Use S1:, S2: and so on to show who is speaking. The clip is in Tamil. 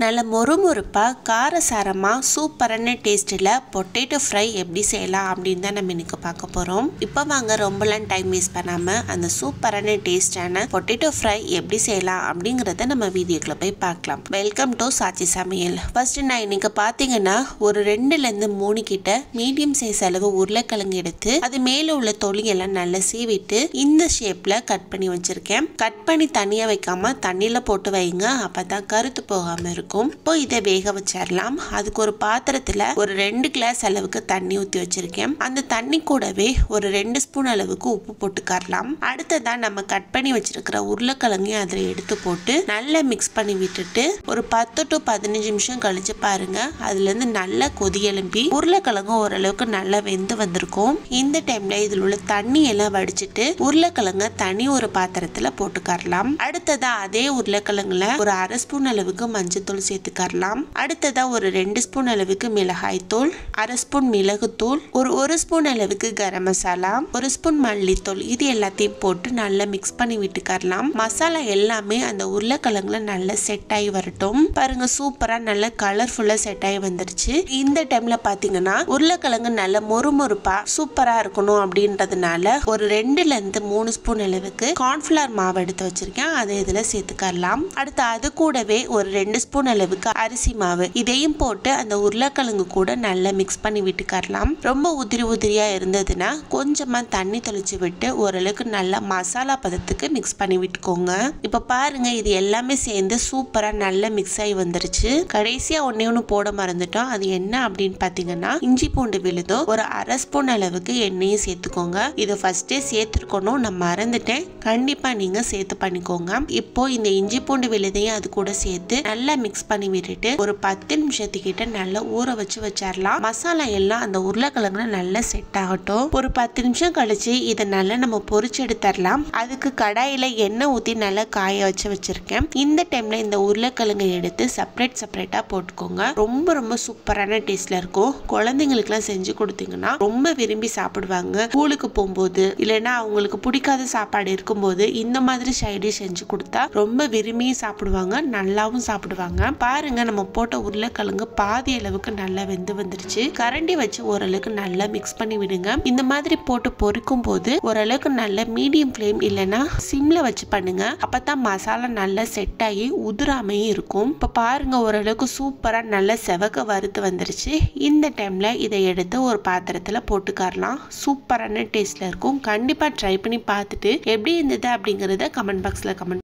S1: நல்ல மொறுமொறுப்பா காரசாரமா சூப்பரான டேஸ்ட்டில் பொட்டேட்டோ ஃப்ரை எப்படி செய்யலாம் அப்படின்னு தான் நம்ம இன்னைக்கு பார்க்க போகிறோம். இப்போ வாங்க ரொம்பலாம் டைம் வேஸ்ட் பண்ணாமல் அந்த சூப்பரான டேஸ்டான பொட்டேட்டோ ஃப்ரை எப்படி செய்யலாம் அப்படிங்கிறத நம்ம வீடியோக்குள்ள போய் பார்க்கலாம். வெல்கம் டு சாச்சி சமையல். ஃபர்ஸ்ட் நான் இன்னைக்கு பார்த்தீங்கன்னா ஒரு 2லேருந்து 3 கிட்ட மீடியம் சைஸ் அளவு உருளைக்கிழங்கு எடுத்து அது மேலே உள்ள தொலியெல்லாம் நல்லா சீவிட்டு இந்த ஷேப்பில் கட் பண்ணி வச்சிருக்கேன். கட் பண்ணி தனியாக வைக்காம தண்ணியில் போட்டு வைங்க, அப்போ தான் கருத்து போகாமல் இருக்கும். இப்போ இதை வேக வச்சிடலாம். அதுக்கு ஒரு பாத்திரத்துல ஒரு 2 கிளாஸ் அளவுக்கு தண்ணி ஊற்றி வச்சிருக்கேன். அந்த தண்ணி கூடவே ஒரு 2 ஸ்பூன் அளவுக்கு உப்பு போட்டுக்கலாம். அடுத்ததான் நம்ம கட் பண்ணி வச்சிருக்கிற உருளைக்கிழங்கையும் அதில் எடுத்து போட்டு நல்லா மிக்ஸ் பண்ணி விட்டுட்டு ஒரு 10 to 15 நிமிஷம் கழிச்சு பாருங்க, அதுல இருந்து நல்லா கொதி எழும்பி உருளைக்கிழங்கு ஓரளவுக்கு நல்லா வெந்து வந்திருக்கும். இந்த டைம்ல இதில் உள்ள தண்ணி எல்லாம் வடிச்சிட்டு உருளைக்கிழங்க தனி ஒரு பாத்திரத்துல போட்டுக்கலாம். அடுத்ததா அதே உருளைக்கிழங்குல ஒரு 1/2 ஸ்பூன் அளவுக்கு மஞ்சள் தூள் சேர்த்துக்கலாம். அடுத்ததா ஒரு 2 ஸ்பூன் அளவுக்கு மிளகாய் தூள், 1/2 ஸ்பூன் மிளகு தூள், ஒரு ஸ்பூன் அளவுக்கு கரம் மசாலா, 1 ஸ்பூன் மல்லித்தூள், இது எல்லாத்தையும் போட்டு நல்லா மிக்ஸ் பண்ணி விட்டுக்கலாம். மசாலா எல்லாமே அந்த உருளைக்கிழங்குல நல்லா செட் ஆகி வரட்டும். பாருங்க, சூப்பரா நல்லா கலர்ஃபுல்லா செட் ஆகி வந்துருச்சு. இந்த டைம்ல பாத்தீங்கன்னா உருளைக்கிழங்கு நல்ல மொறுமொறுப்பா சூப்பரா இருக்கணும் அப்படின்றதுனால ஒரு 2லேருந்து 3 ஸ்பூன் அளவுக்கு கார்ன்ஃபிளவர் மாவு எடுத்து வச்சிருக்கேன், அதை இதுல சேர்த்துக்கலாம். அடுத்து அது கூடவே ஒரு 2 ஸ்பூன் அளவுக்கு அரிசி மாவு, இதையும் போட்டு அந்த உருளைக்கிழங்கு கூட நல்லா மிக்ஸ் பண்ணி விட்டுக்கலாம். ரொம்ப உதிரியா இருந்ததுன்னா கொஞ்சமா தண்ணி தெளிச்சு விட்டு ஓரளவுக்கு நல்லா மசாலா பதத்துக்கு மிக்ஸ் பண்ணி விட்டுக்கோங்க. இப்ப பாருங்க, இது எல்லாமே சேர்ந்து சூப்பரா நல்லா மிக்ஸ் ஆகி வந்துருச்சு. கடைசியா ஒண்ணு போட மறந்துட்டோம். அது என்ன அப்படின்னு பாத்தீங்கன்னா இஞ்சி பூண்டு விழுதோ ஒரு 1/2 ஸ்பூன் அளவுக்கு எண்ணெயும் சேர்த்துக்கோங்க. இதை ஃபர்ஸ்டே சேர்த்துருக்கணும், நான் மறந்துட்டேன். கண்டிப்பா நீங்க சேர்த்து பண்ணிக்கோங்க. இப்போ இந்த இஞ்சி பூண்டு விழுதையும் அது கூட சேர்த்து நல்லா மிக்ஸ் பண்ணி விட்டுட்டு ஒரு 10 நிமிஷத்துக்கிட்ட நல்லா ஊற வச்சிடலாம். மசாலா எல்லாம் அந்த உருளைக்கிழங்குல நல்லா செட் ஆகட்டும். ஒரு 10 நிமிஷம் கழிச்சு இதை நல்லா நம்ம பொரிச்சு எடுத்துடலாம். அதுக்கு கடாயில எண்ணெய் ஊற்றி நல்லா காய வச்சிருக்கேன். இந்த டைம்ல இந்த உருளைக்கிழங்கை எடுத்து செப்பரேட்டா போட்டுக்கோங்க. ரொம்ப சூப்பரான டேஸ்ட்ல இருக்கும். குழந்தைங்களுக்குலாம் செஞ்சு கொடுத்தீங்கன்னா ரொம்ப விரும்பி சாப்பிடுவாங்க. ஸ்கூலுக்கு போகும்போது இல்லைன்னா அவங்களுக்கு பிடிக்காத சாப்பாடு இருக்கும்போது இந்த மாதிரி சைடு செஞ்சு கொடுத்தா ரொம்ப விரும்பி சாப்பிடுவாங்க, நல்லாவும் சாப்பிடுவாங்க. பாருங்க, நம்ம போட்ட உருளைக்கிழங்கு பாதி அளவுக்கு நல்லா வெந்து வந்துருச்சு. கரண்டி வச்சு ஓரளவுக்கு நல்லா மிக்ஸ் பண்ணி விடுங்க. இந்த மாதிரி போட்டு பொரிக்கும் போது ஓரளவுக்கு நல்ல மீடியம் ஃப்ளேம் இல்லைன்னா சிம்ல வச்சு பண்ணுங்க. அப்பதான் மசாலா நல்லா செட் ஆகி உதிராமையும் இருக்கும். இப்ப பாருங்க, ஓரளவுக்கு சூப்பரா நல்லா செவக்க வறுத்து வந்துருச்சு. இந்த டைம்ல இதை எடுத்து ஒரு பாத்திரத்துல போட்டுக்கலாம். சூப்பரான டேஸ்ட்ல இருக்கும். கண்டிப்பா ட்ரை பண்ணி பார்த்துட்டு எப்படி இருந்தது அப்படிங்கறத கமெண்ட் பாக்ஸ்ல கமெண்ட்